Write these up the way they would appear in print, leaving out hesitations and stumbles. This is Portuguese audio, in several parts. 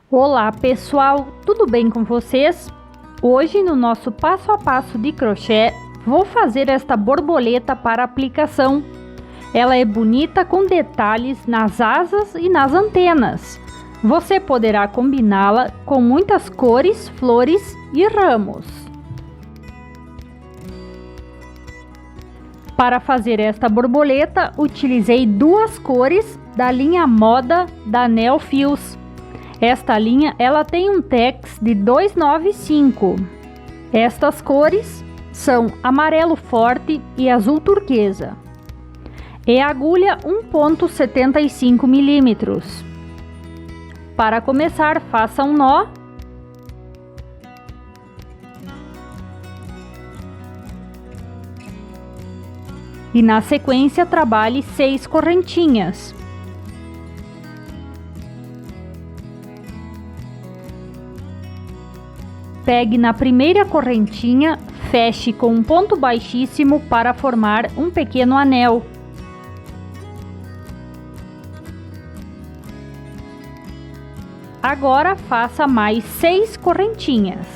Olá pessoal, tudo bem com vocês? Hoje no nosso passo a passo de crochê vou fazer esta borboleta para aplicação. Ela é bonita com detalhes nas asas e nas antenas. Você poderá combiná-la com muitas cores, flores e ramos. Para fazer esta borboleta utilizei duas cores da linha Moda da Neo Fios. Esta linha ela tem um tex de 295. Estas cores são amarelo forte e azul turquesa. E agulha 1,75 mm. Para começar, faça um nó. E na sequência trabalhe 6 correntinhas. Pegue na primeira correntinha, feche com um ponto baixíssimo para formar um pequeno anel. Agora faça mais 6 correntinhas.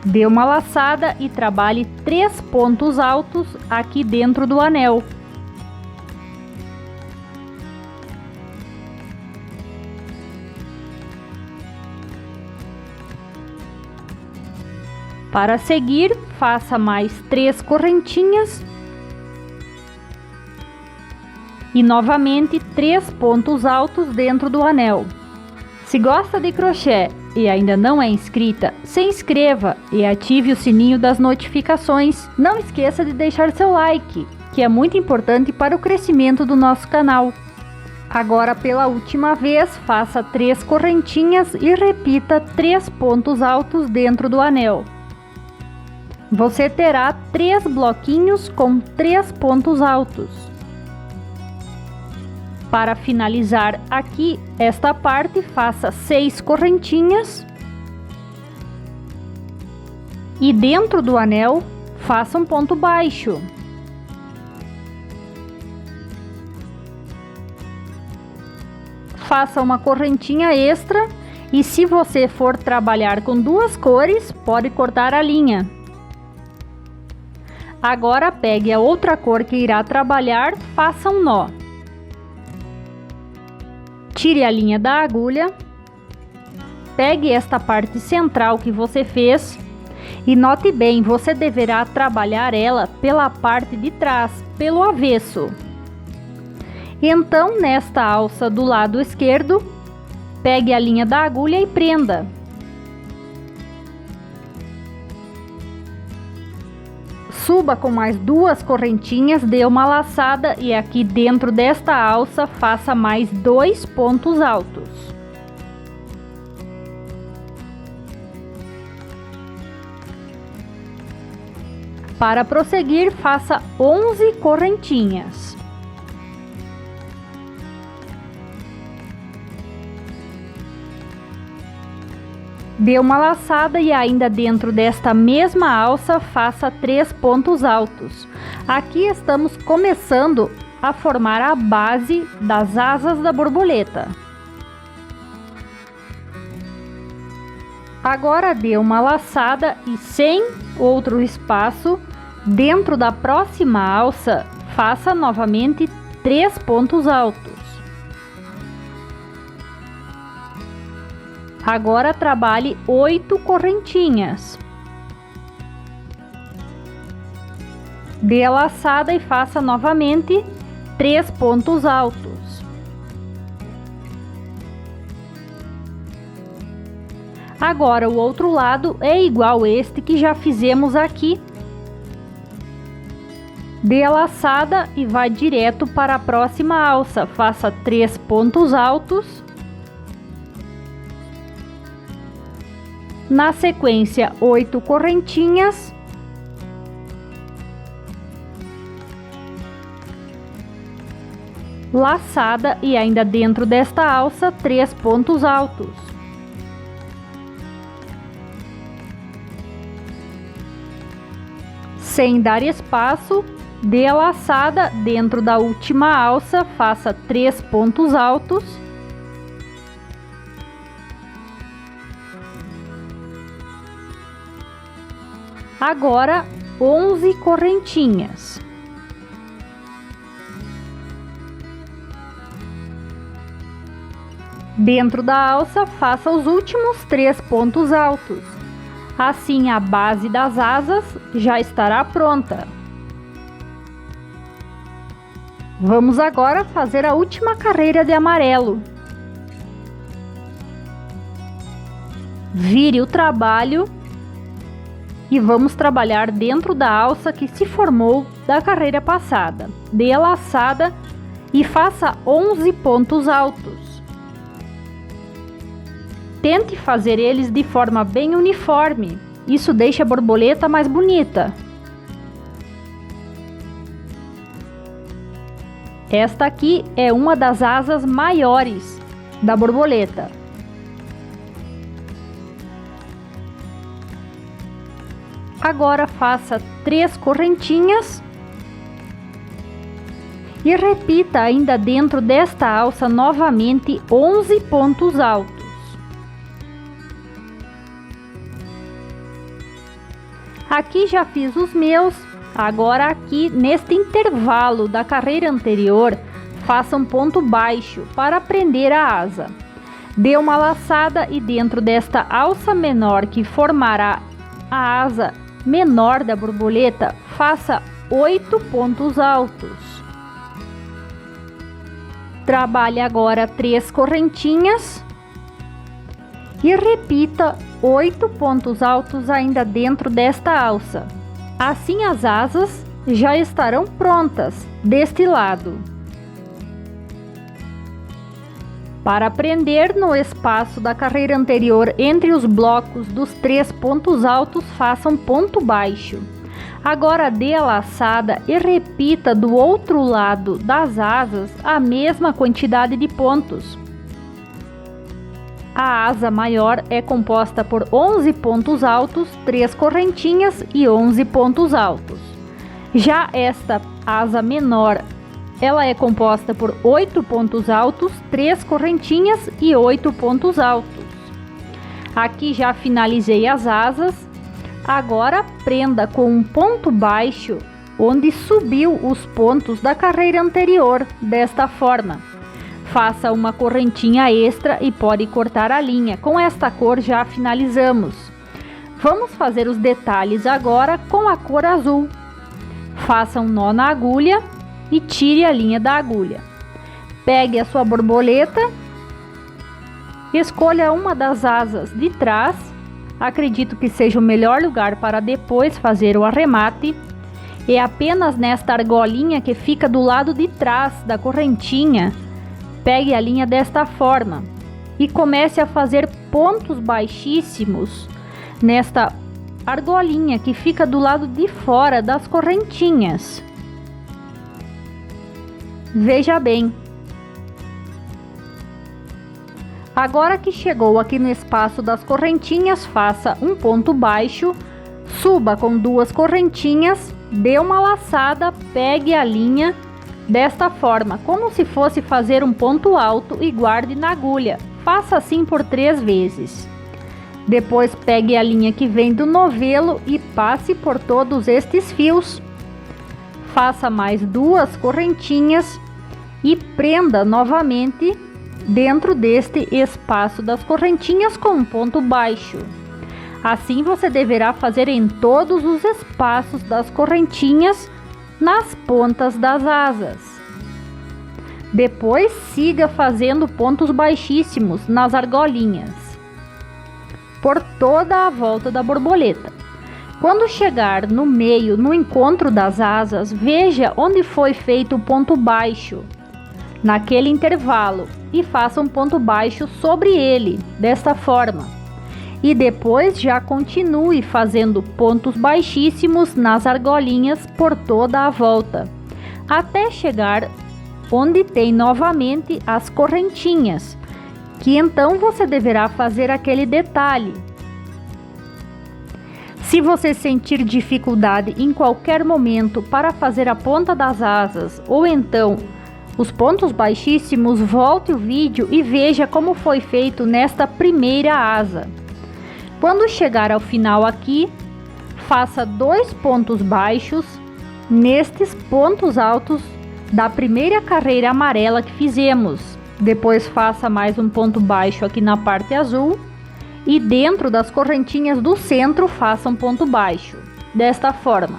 Dê uma laçada e trabalhe 3 pontos altos aqui dentro do anel. Para seguir, faça mais 3 correntinhas e novamente 3 pontos altos dentro do anel. Se gosta de crochê e ainda não é inscrita, se inscreva e ative o sininho das notificações. Não esqueça de deixar seu like, que é muito importante para o crescimento do nosso canal. Agora, pela última vez, faça 3 correntinhas e repita 3 pontos altos dentro do anel. Você terá 3 bloquinhos com 3 pontos altos. Para finalizar aqui esta parte, faça 6 correntinhas e dentro do anel faça um ponto baixo. Faça uma correntinha extra e, se você for trabalhar com 2 cores, pode cortar a linha. Agora pegue a outra cor que irá trabalhar, faça um nó. Tire a linha da agulha, pegue esta parte central que você fez e note bem, você deverá trabalhar ela pela parte de trás, pelo avesso. Então, nesta alça do lado esquerdo, pegue a linha da agulha e prenda. Suba com mais 2 correntinhas, dê uma laçada e aqui dentro desta alça faça mais 2 pontos altos. Para prosseguir, faça 11 correntinhas. Dê uma laçada e ainda dentro desta mesma alça faça 3 pontos altos. Aqui estamos começando a formar a base das asas da borboleta. Agora dê uma laçada e, sem outro espaço, dentro da próxima alça, faça novamente 3 pontos altos. Agora trabalhe 8 correntinhas. Dê a laçada e faça novamente 3 pontos altos. Agora o outro lado é igual este que já fizemos aqui. Dê a laçada e vá direto para a próxima alça. Faça 3 pontos altos. Na sequência, 8 correntinhas. Laçada e ainda dentro desta alça, 3 pontos altos. Sem dar espaço, dê a laçada dentro da última alça, faça 3 pontos altos. Agora 11 correntinhas. Dentro da alça, faça os últimos 3 pontos altos. Assim, a base das asas já estará pronta. Vamos agora fazer a última carreira de amarelo. Vire o trabalho e vamos trabalhar dentro da alça que se formou da carreira passada. Dê a laçada e faça 11 pontos altos. Tente fazer eles de forma bem uniforme, isso deixa a borboleta mais bonita. Esta aqui é uma das asas maiores da borboleta. Agora faça 3 correntinhas e repita ainda dentro desta alça novamente 11 pontos altos. Aqui já fiz os meus, agora aqui neste intervalo da carreira anterior, faça um ponto baixo para prender a asa. Dê uma laçada e dentro desta alça menor que formará a asa menor da borboleta, faça 8 pontos altos. Trabalhe agora 3 correntinhas e repita 8 pontos altos ainda dentro desta alça. Assim as asas já estarão prontas deste lado. Para prender no espaço da carreira anterior entre os blocos dos 3 pontos altos, faça um ponto baixo. Agora dê a laçada e repita do outro lado das asas a mesma quantidade de pontos. A asa maior é composta por 11 pontos altos, 3 correntinhas e 11 pontos altos. Já esta asa menor, ela é composta por 8 pontos altos, 3 correntinhas e 8 pontos altos. Aqui já finalizei as asas. Agora prenda com um ponto baixo onde subiu os pontos da carreira anterior, desta forma. Faça uma correntinha extra e pode cortar a linha. Com esta cor já finalizamos. Vamos fazer os detalhes agora com a cor azul. Faça um nó na agulha e tire a linha da agulha. Pegue a sua borboleta, escolha uma das asas de trás. Acredito que seja o melhor lugar para depois fazer o arremate. É apenas nesta argolinha que fica do lado de trás da correntinha. Pegue a linha desta forma e comece a fazer pontos baixíssimos nesta argolinha que fica do lado de fora das correntinhas. Veja bem. Agora que chegou aqui no espaço das correntinhas, faça um ponto baixo, suba com 2 correntinhas, dê uma laçada, pegue a linha desta forma, como se fosse fazer um ponto alto e guarde na agulha. Faça assim por 3 vezes. Depois pegue a linha que vem do novelo e passe por todos estes fios. Faça mais 2 correntinhas e prenda novamente dentro deste espaço das correntinhas com um ponto baixo. Assim você deverá fazer em todos os espaços das correntinhas nas pontas das asas. Depois siga fazendo pontos baixíssimos nas argolinhas por toda a volta da borboleta. Quando chegar no meio, no encontro das asas, veja onde foi feito o ponto baixo naquele intervalo e faça um ponto baixo sobre ele, desta forma. E depois já continue fazendo pontos baixíssimos nas argolinhas por toda a volta, até chegar onde tem novamente as correntinhas, que então você deverá fazer aquele detalhe. Se você sentir dificuldade em qualquer momento para fazer a ponta das asas ou então os pontos baixíssimos, volte o vídeo e veja como foi feito nesta primeira asa. Quando chegar ao final aqui, faça 2 pontos baixos nestes pontos altos da primeira carreira amarela que fizemos. Depois faça mais um ponto baixo aqui na parte azul e dentro das correntinhas do centro faça um ponto baixo, desta forma.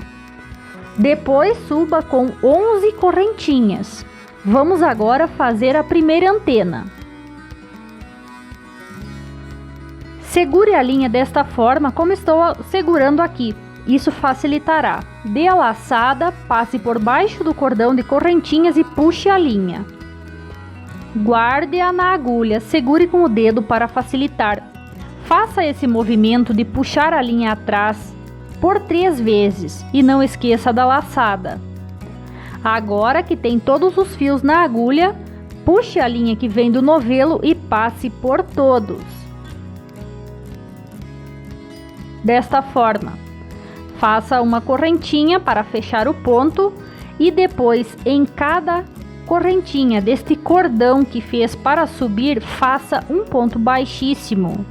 Depois suba com 11 correntinhas. Vamos agora fazer a primeira antena. Segure a linha desta forma como estou segurando aqui. Isso facilitará. Dê a laçada, passe por baixo do cordão de correntinhas e puxe a linha. Guarde-a na agulha, segure com o dedo para facilitar. Faça esse movimento de puxar a linha atrás por 3 vezes e não esqueça da laçada. Agora que tem todos os fios na agulha, puxe a linha que vem do novelo e passe por todos. Desta forma, faça uma correntinha para fechar o ponto e depois em cada correntinha deste cordão que fez para subir, faça um ponto baixíssimo.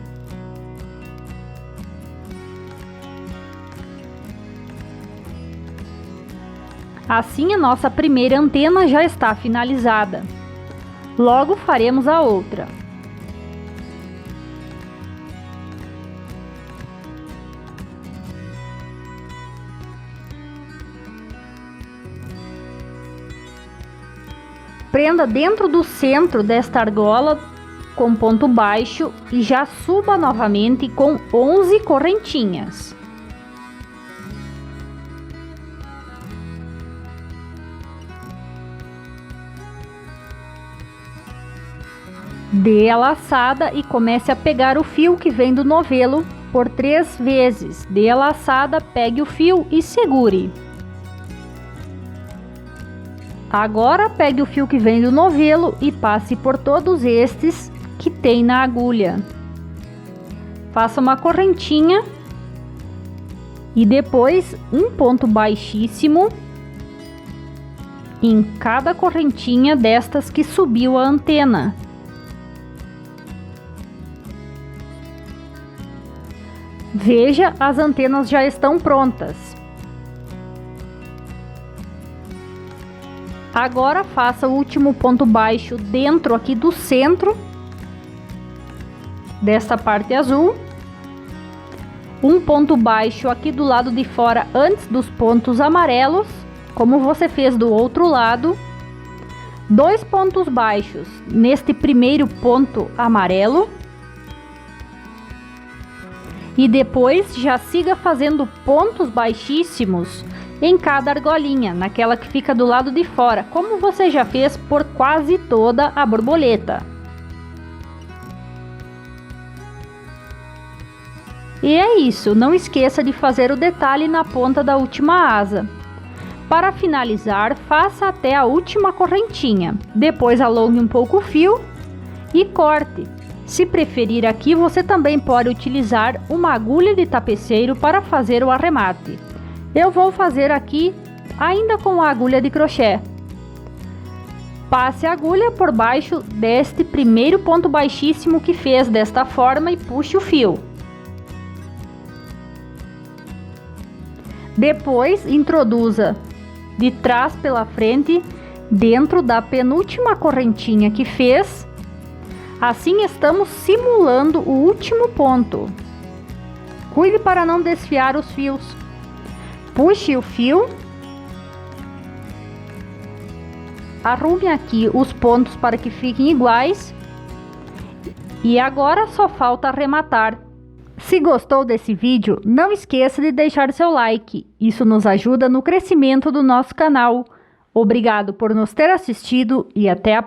Assim a nossa primeira antena já está finalizada. Logo faremos a outra. Prenda dentro do centro desta argola com ponto baixo e já suba novamente com 11 correntinhas. Dê a laçada e comece a pegar o fio que vem do novelo por 3 vezes. Dê a laçada, pegue o fio e segure. Agora pegue o fio que vem do novelo e passe por todos estes que tem na agulha. Faça uma correntinha e depois um ponto baixíssimo em cada correntinha destas que subiu a antena. Veja, as antenas já estão prontas. Agora faça o último ponto baixo dentro aqui do centro desta parte azul. Um ponto baixo aqui do lado de fora antes dos pontos amarelos, como você fez do outro lado. 2 pontos baixos neste primeiro ponto amarelo. E depois já siga fazendo pontos baixíssimos em cada argolinha, naquela que fica do lado de fora, como você já fez por quase toda a borboleta. E é isso, não esqueça de fazer o detalhe na ponta da última asa. Para finalizar, faça até a última correntinha, depois alongue um pouco o fio e corte. Se preferir aqui, você também pode utilizar uma agulha de tapeceiro para fazer o arremate. Eu vou fazer aqui ainda com a agulha de crochê. Passe a agulha por baixo deste primeiro ponto baixíssimo que fez desta forma e puxe o fio. Depois introduza de trás pela frente dentro da penúltima correntinha que fez. Assim estamos simulando o último ponto. Cuide para não desfiar os fios. Puxe o fio. Arrume aqui os pontos para que fiquem iguais. E agora só falta arrematar. Se gostou desse vídeo, não esqueça de deixar seu like. Isso nos ajuda no crescimento do nosso canal. Obrigado por nos ter assistido e até a próxima.